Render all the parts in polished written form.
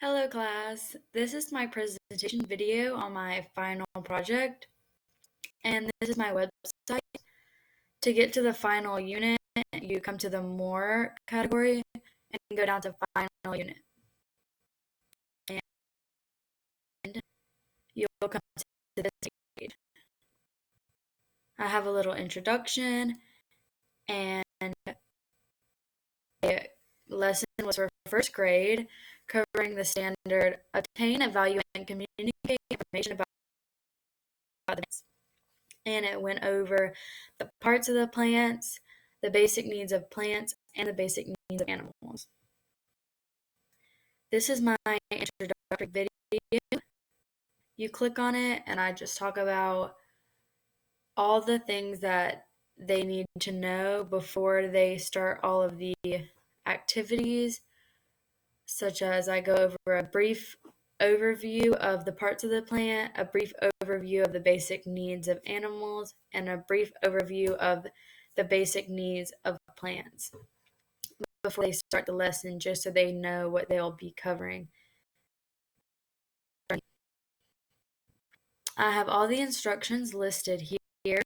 Hello class, this is my presentation video on my final project, and this is my website. To get to the final unit, you come to the More category and go down to Final Unit. And you'll come to this page. I have a little introduction, and the lesson was for first grade, covering the standard obtain, evaluate, and communicate information about the plants. And it went over the parts of the plants, the basic needs of plants, and the basic needs of animals. This is my introductory video. You click on it, and I just talk about all the things that they need to know before they start all of the activities, such as I go over a brief overview of the parts of the plant, a brief overview of the basic needs of animals, and a brief overview of the basic needs of plants before they start the lesson, just so they know what they'll be covering. I have all the instructions listed here.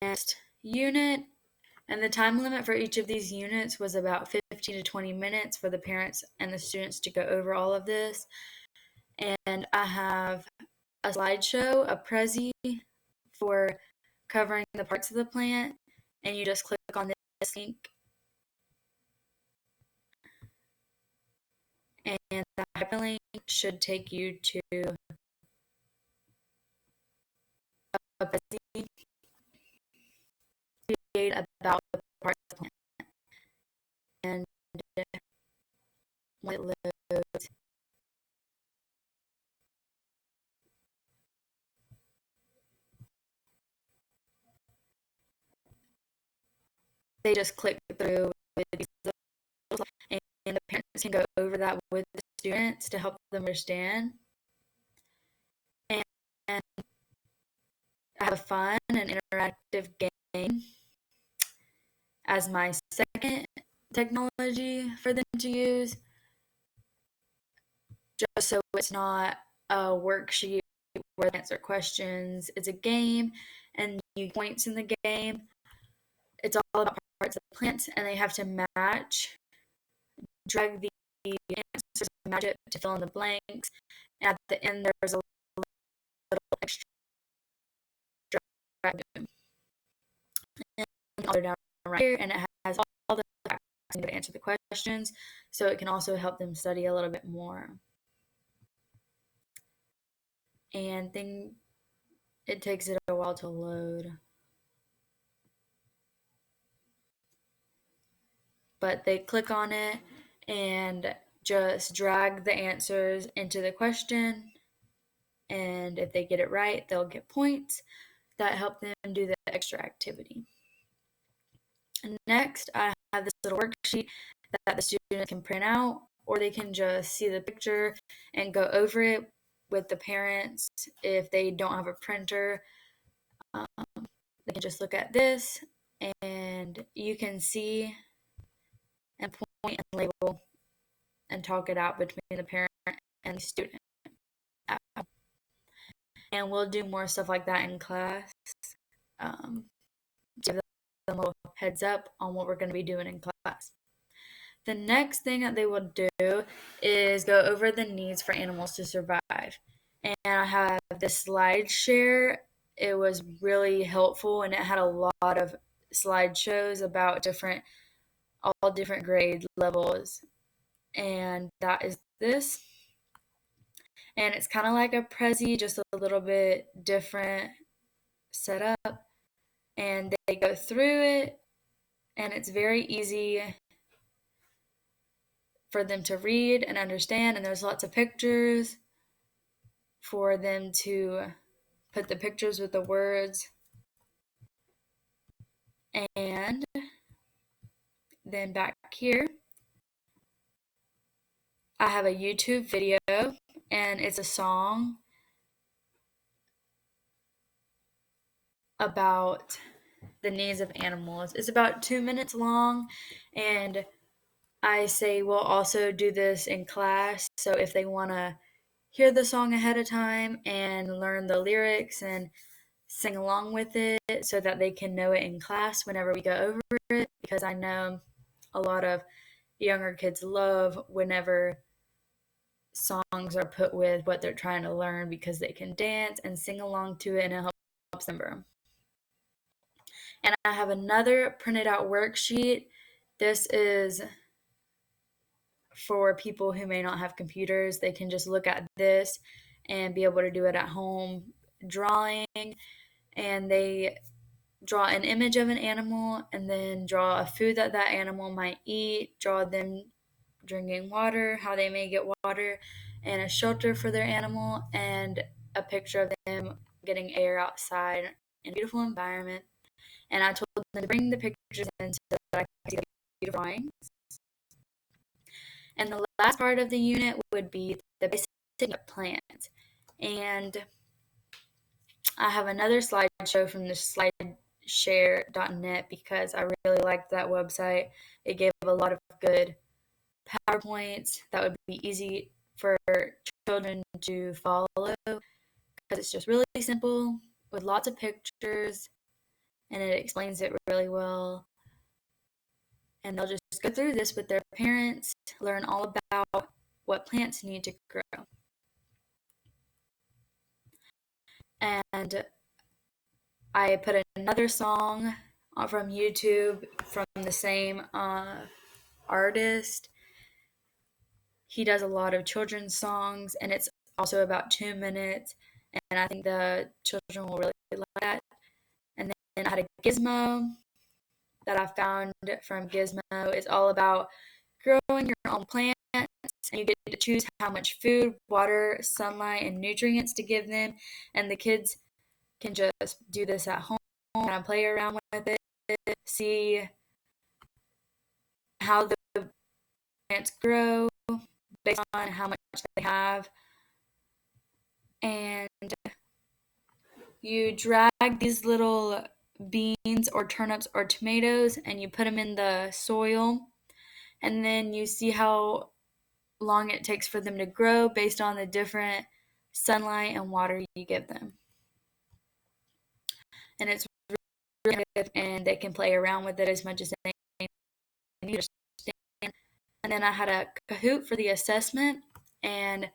Next unit, and the time limit for each of these units was about 15 to 20 minutes for the parents and the students to go over all of this. And I have a slideshow, a Prezi for covering the parts of the plant, and you just click on this link, and the hyperlink should take you to a Prezi about the parts of the plant. And when it loads, they just click through with these little, and the parents can go over that with the students to help them understand. And I have a fun and interactive game as my second technology for them to use, just so it's not a worksheet where they answer questions. It's a game, and you get points in the game. It's all about parts of the plant, and they have to drag the answers, match it to fill in the blanks. And at the end, there's a little extra drag. And they're down right here, and it has all the facts to answer the questions, so it can also help them study a little bit more. And then it takes it a while to load. But they click on it and just drag the answers into the question, and if they get it right, they'll get points that help them do the extra activity. And next, I have this little worksheet that the students can print out, or they can just see the picture and go over it with the parents. If they don't have a printer, they can just look at this, and you can see and point and label and talk it out between the parent and the student. And we'll do more stuff like that in class. Give them a little heads up on what we're going to be doing in class. The next thing that they will do is go over the needs for animals to survive. And I have this slide share. It was really helpful, and it had a lot of slideshows about all different grade levels. And that is this. And it's kind of like a Prezi, just a little bit different setup. And they go through it, and it's very easy for them to read and understand. And there's lots of pictures for them to put the pictures with the words. And then back here, I have a YouTube video, and it's a song about the needs of animals. It's about 2 minutes long, and I say we'll also do this in class. So if they want to hear the song ahead of time and learn the lyrics and sing along with it so that they can know it in class whenever we go over it, because I know a lot of younger kids love whenever songs are put with what they're trying to learn because they can dance and sing along to it and it helps them remember. And I have another printed out worksheet. This is for people who may not have computers. They can just look at this and be able to do it at home drawing, and they draw an image of an animal and then draw a food that that animal might eat, draw them drinking water, how they may get water, and a shelter for their animal, and a picture of them getting air outside in a beautiful environment. And I told them to bring the pictures in so that I could see the beautiful drawings. And the last part of the unit would be the basic of plants. And I have another slideshow from the slideshare.net because I really liked that website. It gave a lot of good PowerPoints that would be easy for children to follow because it's just really simple with lots of pictures, and it explains it really well. And they'll just go through this with their parents, learn all about what plants need to grow. And I put another song from YouTube from the same artist. He does a lot of children's songs, and it's also about 2 minutes, and I think the children will really like that. And then I had a gizmo that I found from Gizmo. It's all about growing your own plants, and you get to choose how much food, water, sunlight, and nutrients to give them, and the kids can just do this at home and play around with it, see how the plants grow based on how much they have. And you drag these little beans or turnips or tomatoes and you put them in the soil, and then you see how long it takes for them to grow based on the different sunlight and water you give them. And it's really good, and they can play around with it as much as they need to understand. And then I had a Kahoot for the assessment, and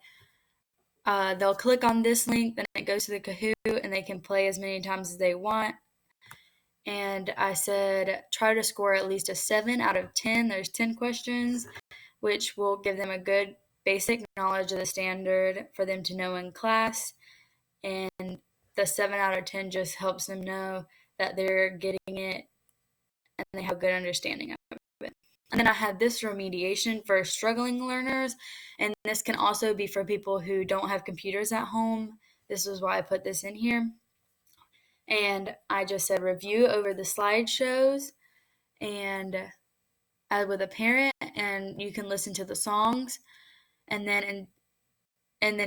they'll click on this link, then it goes to the Kahoot, and they can play as many times as they want. And I said, try to score at least a 7 out of 10. There's 10 questions, which will give them a good basic knowledge of the standard for them to know in class. And the 7 out of 10 just helps them know that they're getting it and they have good understanding of it. And then I had this remediation for struggling learners, and this can also be for people who don't have computers at home. This is why I put this in here. And I just said review over the slideshows and as with a parent, and you can listen to the songs, and then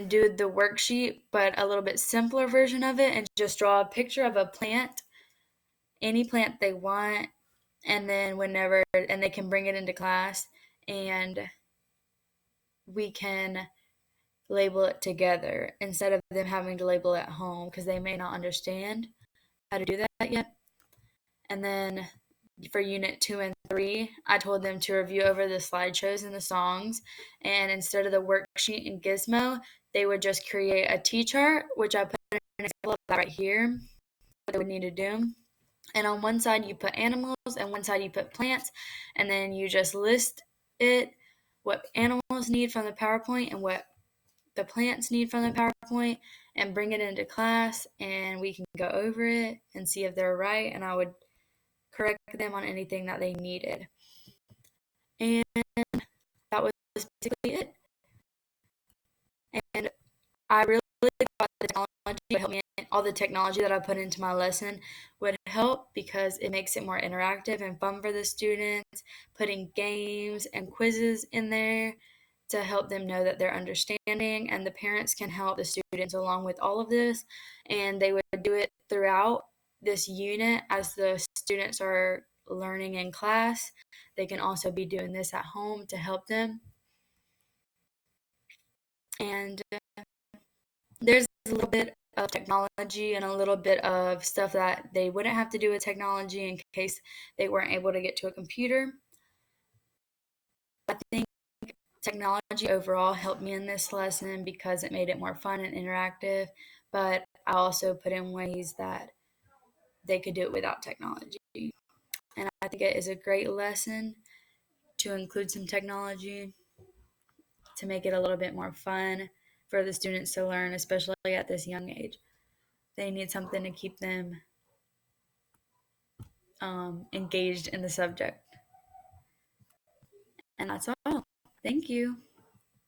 do the worksheet, but a little bit simpler version of it, and just draw a picture of a plant, any plant they want, and then and they can bring it into class, and we can label it together instead of them having to label it at home because they may not understand how to do that yet. And then for unit 2 and 3, I told them to review over the slideshows and the songs, and instead of the worksheet in Gizmo, they would just create a T-chart, which I put an example of that right here, what they would need to do. And on one side you put animals, and one side you put plants, and then you just list it, what animals need from the PowerPoint and what the plants need from the PowerPoint, and bring it into class, and we can go over it and see if they're right, and I would correct them on anything that they needed. And that was basically it. And I really thought the technology would help me. All the technology that I put into my lesson would help because it makes it more interactive and fun for the students, putting games and quizzes in there to help them know that they're understanding, and the parents can help the students along with all of this, and they would do it throughout this unit as the students are learning in class. They can also be doing this at home to help them. And there's a little bit of technology and a little bit of stuff that they wouldn't have to do with technology in case they weren't able to get to a computer. I think technology overall helped me in this lesson because it made it more fun and interactive, but I also put in ways that they could do it without technology. And I think it is a great lesson to include some technology to make it a little bit more fun for the students to learn, especially at this young age. They need something to keep them engaged in the subject. And that's all. Thank you.